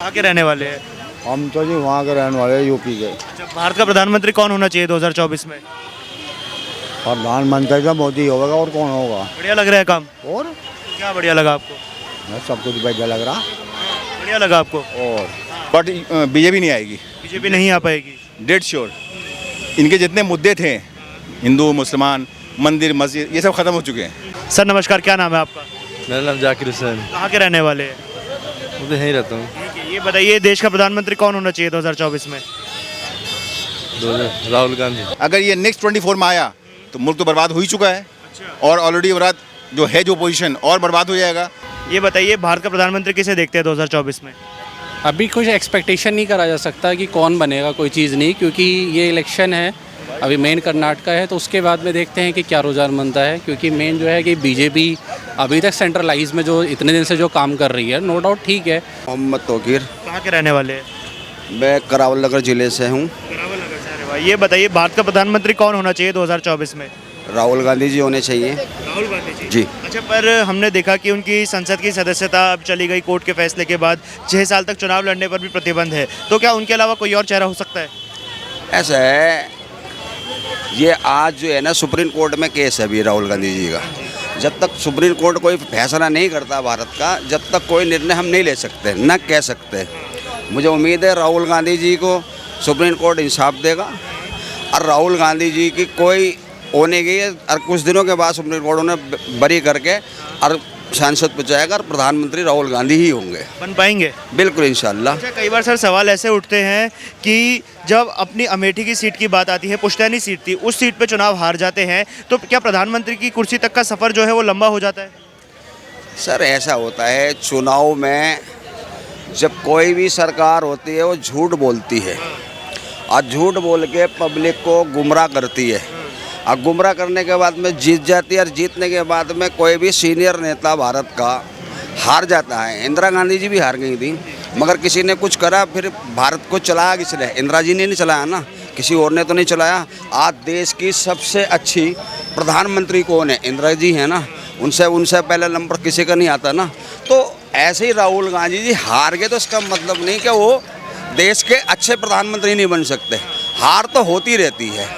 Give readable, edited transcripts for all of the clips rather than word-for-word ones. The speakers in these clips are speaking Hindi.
कहाँ के रहने वाले हैं? हम तो जी वहाँ के रहने वाले हैं, यूपी के। अच्छा, भारत का प्रधानमंत्री कौन होना चाहिए 2024 में? प्रधानमंत्री तो मोदी होगा और कौन होगा। बढ़िया लग रहा है काम? और क्या बढ़िया लगा आपको? सब कुछ बढ़िया लग रहा। बढ़िया लगा आपको? और बट बीजेपी नहीं आएगी, बीजेपी नहीं आ पाएगी? Dead sure. इनके जितने मुद्दे थे, हिंदू मुसलमान मंदिर मस्जिद, ये सब खत्म हो चुके हैं। सर नमस्कार, क्या नाम है आपका? मेरा नाम जाकिर हुसैन। कहाँ के रहने वाले हैं? मैं तो यहीं रहता हूँ। ठीक है, ये बताइए देश का प्रधानमंत्री कौन होना चाहिए 2024 में? राहुल गांधी। अगर ये नेक्स्ट 24 में आया तो मुल्क तो बर्बाद हो ही चुका है, और ऑलरेडी बर्बाद जो पोजीशन और बर्बाद हो जाएगा। ये बताइए भारत का प्रधानमंत्री किसे देखते हैं 2024 में? अभी कुछ एक्सपेक्टेशन नहीं करा जा सकता कि कौन बनेगा, कोई चीज़ नहीं, क्योंकि ये इलेक्शन है, अभी मेन कर्नाटका है, तो उसके बाद में देखते हैं कि क्या रुझान बनता है। क्योंकि मेन जो है कि बीजेपी अभी तक सेंट्रलाइज में जो इतने दिन से जो काम कर रही है, नो डाउट ठीक है। मोहम्मद तोकीर, कहाँ के रहने वाले हैं? मैं करावल नगर जिले से हूँ। ये बताइए भारत का प्रधानमंत्री कौन होना चाहिए 2024 में? राहुल गांधी जी होने चाहिए। राहुल गांधी जी? जी। अच्छा, पर हमने देखा कि उनकी संसद की सदस्यता अब चली गई कोर्ट के फैसले के बाद। 6 साल तक चुनाव लड़ने पर भी प्रतिबंध है, तो क्या उनके अलावा कोई और चेहरा हो सकता है? ऐसा है, ये आज जो है ना सुप्रीम कोर्ट में केस है अभी राहुल गांधी जी का। जब तक सुप्रीम कोर्ट कोई फैसला नहीं करता भारत का, जब तक कोई निर्णय हम नहीं ले सकते, न कह सकते। मुझे उम्मीद है राहुल गांधी जी को सुप्रीम कोर्ट इंसाफ देगा, और राहुल गांधी जी की कोई होने की है, और कुछ दिनों के बाद सुप्रीम कोर्ट उन्हें बरी करके और सांसद पहुँचाएगा, और प्रधानमंत्री राहुल गांधी ही होंगे। बन पाएंगे? बिल्कुल इंशाल्लाह। अच्छा, कई बार सर सवाल ऐसे उठते हैं कि जब अपनी अमेठी की सीट की बात आती है, पुश्तैनी सीट थी, उस सीट पे चुनाव हार जाते हैं, तो क्या प्रधानमंत्री की कुर्सी तक का सफ़र जो है वो लंबा हो जाता है? सर ऐसा होता है, चुनाव में जब कोई भी सरकार होती है वो झूठ बोलती है, और झूठ बोल के पब्लिक को गुमराह करती है, और गुमराह करने के बाद में जीत जाती है, और जीतने के बाद में कोई भी सीनियर नेता भारत का हार जाता है। इंदिरा गांधी जी भी हार गई थी, मगर किसी ने कुछ करा, फिर भारत को चलाया किसने? इंदिरा जी ने नहीं चलाया ना, किसी और ने तो नहीं चलाया। आज देश की सबसे अच्छी प्रधानमंत्री कौन है? इंदिरा जी है ना, उनसे पहले नंबर किसी का नहीं आता ना। तो ऐसे ही राहुल गांधी जी हार गए, तो इसका मतलब नहीं कि वो देश के अच्छे प्रधानमंत्री नहीं बन सकते। हार तो होती रहती है।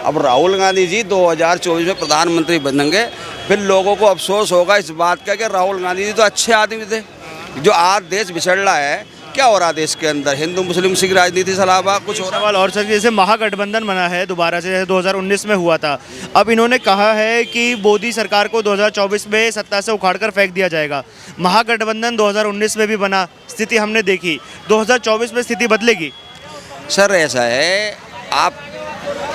अब राहुल गांधी जी 2024 में प्रधानमंत्री बनेंगे, फिर लोगों को अफसोस होगा इस बात का कि राहुल गांधी जी तो अच्छे आदमी थे। जो आज देश बिछड़ रहा है, क्या हो रहा है देश के अंदर? हिंदू मुस्लिम सिख राजनीति से अलावा कुछ हो रहा है? सवाल और सर, जैसे महागठबंधन बना है दोबारा से, जैसे 2019 में हुआ था, अब इन्होंने कहा है कि मोदी सरकार को 2024 में सत्ता से उखाड़कर फेंक दिया जाएगा। महागठबंधन 2019 में भी बना, स्थिति हमने देखी। 2024 में स्थिति बदलेगी? सर ऐसा है, आप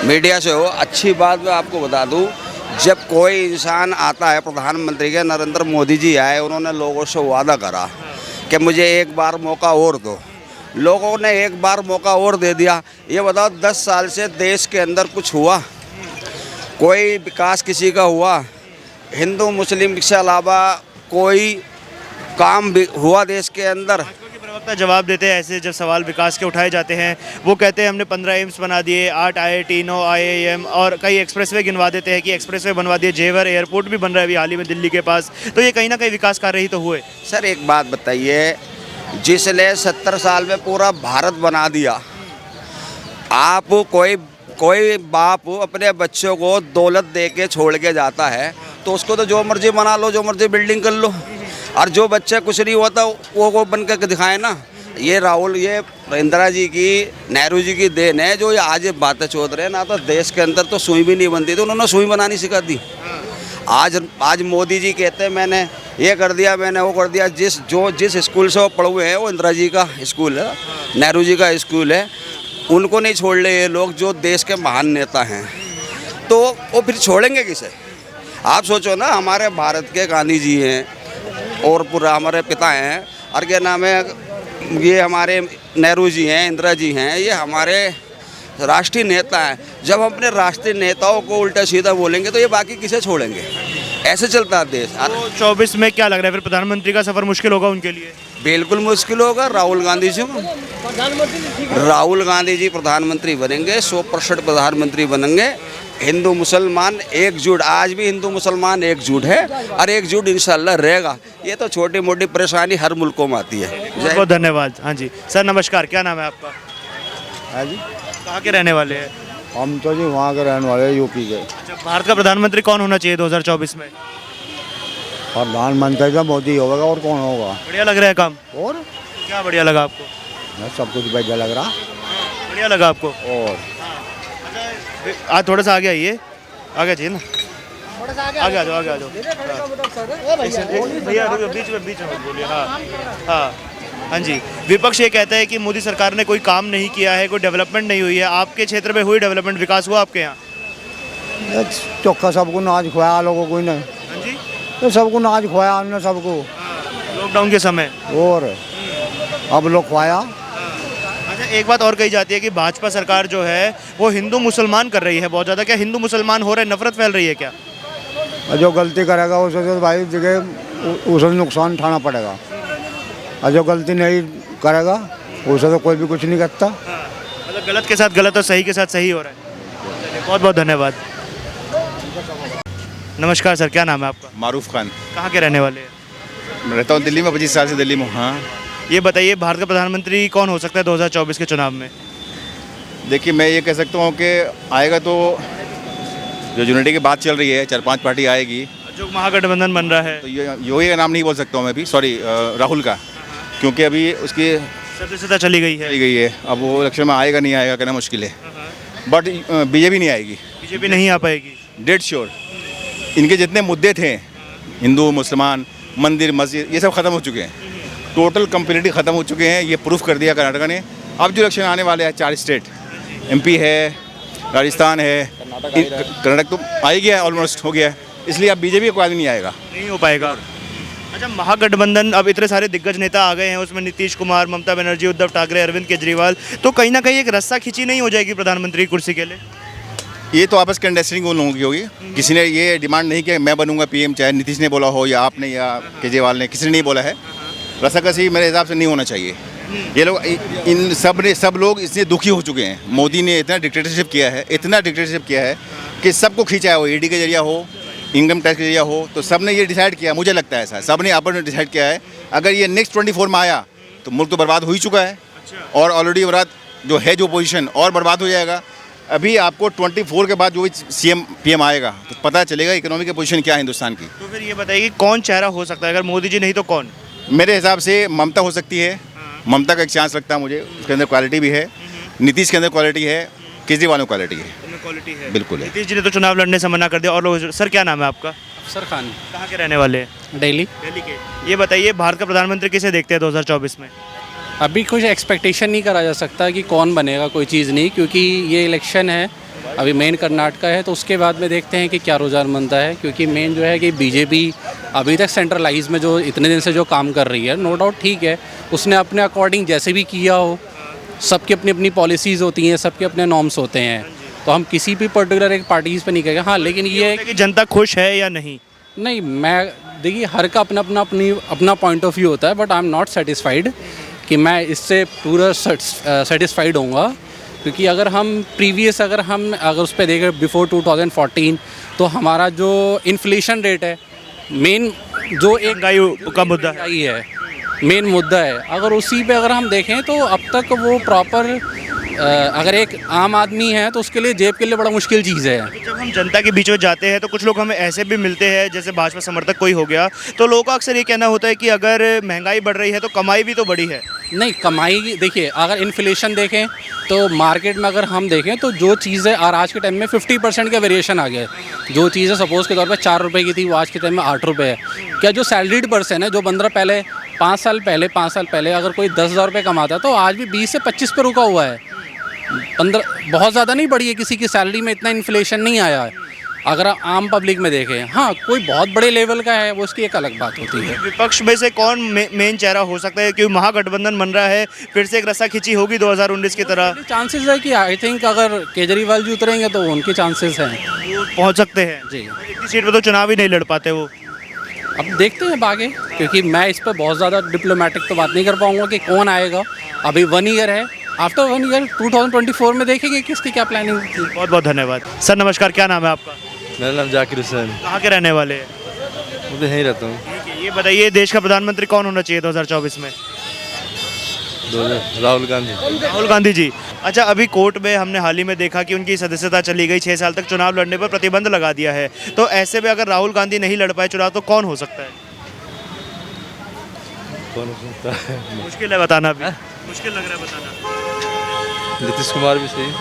मीडिया से हो, अच्छी बात मैं आपको बता दूं, जब कोई इंसान आता है प्रधानमंत्री के, नरेंद्र मोदी जी आए, उन्होंने लोगों से वादा करा कि मुझे एक बार मौका और दो। लोगों ने एक बार मौका और दे दिया। ये बताओ 10 साल से देश के अंदर कुछ हुआ? कोई विकास किसी का हुआ? हिंदू मुस्लिम से अलावा कोई काम भी हुआ देश के अंदर? प्रवक्ता जवाब देते हैं ऐसे, जब सवाल विकास के उठाए जाते हैं, वो कहते हैं हमने 15 एम्स बना दिए, 8 IIT, 9 IIM, और कई एक्सप्रेसवे गिनवा देते हैं कि एक्सप्रेसवे बनवा दिए, जेवर एयरपोर्ट भी बन रहा है अभी हाल ही में दिल्ली के पास। तो ये कहीं ना कहीं विकास कार्य ही तो हुए। सर एक बात बताइए, जिसने 70 साल में पूरा भारत बना दिया, आप कोई बाप अपने बच्चों को दौलत दे के छोड़ के जाता है, तो उसको तो जो मर्जी बना लो, जो मर्जी बिल्डिंग कर लो, और जो बच्चा कुछ नहीं होता वो बन करके दिखाए ना। ये इंदिरा जी की, नेहरू जी की देन है, जो ये आज बातें चोद रहे हैं ना। तो देश के अंदर तो सुई भी नहीं बनती थी, उन्होंने सुई बनानी सिखा दी। आज मोदी जी कहते हैं मैंने ये कर दिया, मैंने वो कर दिया। जिस स्कूल से वो पढ़े हुए हैं, वो इंदिरा जी का स्कूल है, नेहरू जी का स्कूल है। उनको नहीं छोड़ ले ये लोग, जो देश के महान नेता हैं, तो वो फिर छोड़ेंगे किसे? आप सोचो ना, हमारे भारत के गांधी जी हैं, और पूरा हमारे पिता हैं, और क्या नाम है, ये हमारे नेहरू जी हैं, इंदिरा जी हैं, ये हमारे राष्ट्रीय नेता हैं। जब हम अपने राष्ट्रीय नेताओं को उल्टा सीधा बोलेंगे, तो ये बाकी किसे छोड़ेंगे? ऐसे चलता है देश। तो 24 में क्या लग रहा है फिर, प्रधानमंत्री का सफ़र मुश्किल होगा उनके लिए? बिल्कुल मुश्किल होगा। राहुल गांधी जी प्रधानमंत्री बनेंगे, 100% प्रधानमंत्री बनेंगे। हिंदू मुसलमान एकजुट, आज भी हिंदू मुसलमान एकजुट है और एकजुट इंशाल्लाह रहेगा। ये तो छोटी मोटी परेशानी हर मुल्कों में आती है। बहुत बहुत धन्यवाद। हाँ जी सर, नमस्कार, क्या नाम है आपका? है जी, कहाँ के रहने वाले हैं? हम तो जी वहाँ के रहने वाले हैं, यूपी के। अच्छा, भारत का प्रधानमंत्री कौन होना चाहिए 2024 में? प्रधानमंत्री का मोदी होगा और कौन होगा? बढ़िया लग रहा है काम? और क्या बढ़िया लगा आपको? सब कुछ बढ़िया लग रहा। बढ़िया लगा आपको? और आज थोड़ा सा आगे आइए, आगे चाहिए ना, आगे आ जाओ, आगे आ जाओ। भैया बीच में मत बोलिए। हाँ हाँ हाँ जी, विपक्ष ये कहता है कि मोदी सरकार ने कोई काम नहीं किया है, कोई डेवलपमेंट नहीं हुई है। आपके क्षेत्र में हुई डेवलपमेंट, विकास हुआ आपके यहाँ? चौखा सबको नाच खुआया लोगों को नहीं, हाँ जी, तो सबको नाच खुआया हमने सबको। लॉकडाउन के समय। और अब लोग खुआया। अच्छा, एक बात और कही जाती है कि भाजपा सरकार जो है वो हिंदू मुसलमान कर रही है बहुत ज़्यादा। क्या हिंदू मुसलमान हो रहे, नफरत फैल रही है क्या? जो गलती करेगा उसे तो भाई जगह उसे नुकसान उठाना पड़ेगा, और जो गलती नहीं करेगा उसे तो कोई भी कुछ नहीं करता। मतलब गलत के साथ गलत और सही के साथ सही हो रहा है। चलिए, बहुत बहुत धन्यवाद। नमस्कार सर, क्या नाम है आपका? मारूफ खान। कहाँ के रहने वाले हैं? मैं रहता हूँ दिल्ली में, 25 साल से दिल्ली में। हाँ, ये बताइए, भारत का प्रधानमंत्री कौन हो सकता है 2024 के चुनाव में? देखिए मैं ये कह सकता हूँ कि आएगा तो जो यूनिटी की बात चल रही है, 4-5 पार्टी आएगी। जो महागठबंधन बन रहा है, तो ये योगी का नाम नहीं बोल सकता हूँ मैं अभी, सॉरी, राहुल का, क्योंकि अभी उसकी सदस्यता चली गई है। चली गई है। अब वो इलेक्शन में आएगा नहीं आएगा कहना मुश्किल है, बट बीजेपी नहीं आएगी, बीजेपी नहीं आ पाएगी, डेड श्योर। इनके जितने मुद्दे थे, हिंदू मुसलमान, मंदिर मस्जिद, ये सब ख़त्म हो चुके हैं, टोटल कंप्लीटली ख़त्म हो चुके हैं। ये प्रूफ कर दिया कर्नाटका ने। अब जो इलेक्शन आने वाले हैं 4 स्टेट, MP है, राजस्थान है, कर्नाटक तो आ ही गया है, ऑलमोस्ट हो गया है, इसलिए अब बीजेपी को आदमी नहीं आएगा, नहीं हो पाएगा। अच्छा, महागठबंधन, अब इतने सारे दिग्गज नेता आ गए हैं, उसमें नीतीश कुमार, ममता बनर्जी, उद्धव ठाकरे, अरविंद केजरीवाल, तो कहीं ना कहीं एक रस्सा खींची नहीं हो जाएगी प्रधानमंत्री की कुर्सी के लिए? ये तो आपस कंडेस्टिंग उन लोगों की होगी। किसी ने ये डिमांड नहीं किया मैं बनूंगा PM, चाहे नीतीश ने बोला हो या आपने या केजरीवाल ने, किसी ने नहीं बोला है। रस्साकसी मेरे हिसाब से नहीं होना चाहिए। ये लोग इन सब लोग इससे दुखी हो चुके हैं। मोदी ने इतना डिक्टेटरशिप किया है, इतना डिक्टेटरशिप किया है कि सबको खींचा है, वो ED के जरिया हो, इनकम टैक्स के जरिया हो, तो सब ने ये डिसाइड किया, मुझे लगता है ऐसा, सब ने अपन डिसाइड किया है अगर ये नेक्स्ट 24 में आया तो मुल्क तो बर्बाद हो ही चुका है, और ऑलरेडी बर्बाद जो है, जो पोजीशन और बर्बाद हो जाएगा। अभी आपको 24 के बाद जो भी CM PM आएगा तो पता चलेगा इकोनॉमी की पोजीशन क्या है हिंदुस्तान की। तो फिर ये बताइए कौन चेहरा हो सकता है, अगर मोदी जी नहीं तो कौन? मेरे हिसाब से ममता हो सकती है, ममता का एक चांस लगता है मुझे, उसके अंदर क्वालिटी भी है, नीतीश के अंदर क्वालिटी है, केजरीवाल में क्वालिटी है, क्वालिटी है, बिल्कुल है। नीतीश जी ने तो चुनाव लड़ने से मना कर दिया। और लोग, सर क्या नाम है आपका? अफसर खान, कहाँ के रहने वाले हैं? दिल्ली। दिल्ली के। ये बताइए, भारत का प्रधानमंत्री किसे देखते हैं 2024 में? अभी कुछ एक्सपेक्टेशन नहीं करा जा सकता कि कौन बनेगा, कोई चीज़ नहीं, क्योंकि ये इलेक्शन है, अभी मेन कर्नाटका है, तो उसके बाद में देखते हैं कि क्या रुझान बनता है। क्योंकि मेन जो है कि बीजेपी अभी तक सेंट्रलाइज में जो इतने दिन से जो काम कर रही है, नो डाउट ठीक है, उसने अपने अकॉर्डिंग जैसे भी किया हो, सबकी अपनी अपनी पॉलिसीज़ होती हैं, सबके अपने नॉर्म्स होते हैं, तो हम किसी भी पर्टिकुलर एक पार्टीज़ पे नहीं कहेंगे। हाँ, लेकिन ये है कि जनता खुश है या नहीं? नहीं, मैं देखिए हर का अपना पॉइंट ऑफ व्यू होता है, but I am not satisfied कि मैं इससे पूरा सेटिस्फाइड होऊंगा। क्योंकि अगर हम उस पर देखें बिफोर 2014, तो हमारा जो इन्फ्लेशन रेट है, मेन जो एक महंगाई का मुद्दा है, है मेन मुद्दा है, अगर उसी पे अगर हम देखें तो अब तक वो प्रॉपर, अगर एक आम आदमी है तो उसके लिए जेब के लिए बड़ा मुश्किल चीज़ है। जब हम जनता के बीच में जाते हैं तो कुछ लोग हमें ऐसे भी मिलते हैं, जैसे भाजपा समर्थक कोई हो गया, तो लोगों का अक्सर ये कहना होता है कि अगर महंगाई बढ़ रही है तो कमाई भी तो बढ़ी है। नहीं, कमाई देखिए, अगर इन्फ्लेशन देखें तो मार्केट में अगर हम देखें तो जो चीज़ें, और आज के टाइम में 50% का वेरिएशन आ गया है। जो चीज़ें सपोज़ के तौर पे 4 रुपये की थी, वो आज के टाइम में 8 रुपये है। क्या जो सैलरीड पर्सन है, जो बंदा पहले 5 साल पहले अगर कोई 10,000 रुपये कमाता तो आज भी 20 से 25 पे रुका हुआ है। 15 बहुत ज़्यादा नहीं बढ़ी है, किसी की सैलरी में इतना इन्फ्लेशन नहीं आया है अगर आप आम पब्लिक में देखें। हाँ, कोई बहुत बड़े लेवल का है वो उसकी एक अलग बात होती है। विपक्ष में से कौन मेन चेहरा हो सकता है, क्योंकि महागठबंधन बन रहा है, फिर से एक रस्सा खींची होगी 2019 की तरह? चांसेस है कि आई थिंक अगर केजरीवाल जी उतरेंगे तो उनके चांसेस हैं, वो पहुंच सकते हैं जी। इतनी सीट पर तो चुनाव ही नहीं लड़ पाते वो। अब देखते हैं आगे, क्योंकि मैं इस पर बहुत ज़्यादा डिप्लोमेटिक तो बात नहीं कर पाऊँगा कि कौन आएगा। अभी 1 ईयर है, आफ्टर 1 ईयर 2024 में देखेंगे किसकी क्या प्लानिंग थी। बहुत बहुत धन्यवाद सर। नमस्कार, क्या नाम है आपका? मेरा नाम जाकिर हुसैन। कहाँ के रहने वाले हैं? मैं तो यहीं रहता हूँ। ठीक है, ये बताइए देश का प्रधानमंत्री कौन होना चाहिए 2024 में? राहुल गांधी। राहुल गांधी जी। अच्छा, अभी कोर्ट में हमने हाल ही में देखा कि उनकी सदस्यता चली गई, 6 साल तक चुनाव लड़ने पर प्रतिबंध लगा दिया है। तो ऐसे में अगर राहुल गांधी नहीं लड़ पाए चुनाव तो कौन हो सकता है? कौन हो सकता है? मुश्किल है बताना भी। मुश्किल लग रहा है बताना। नीतीश कुमार भी सही।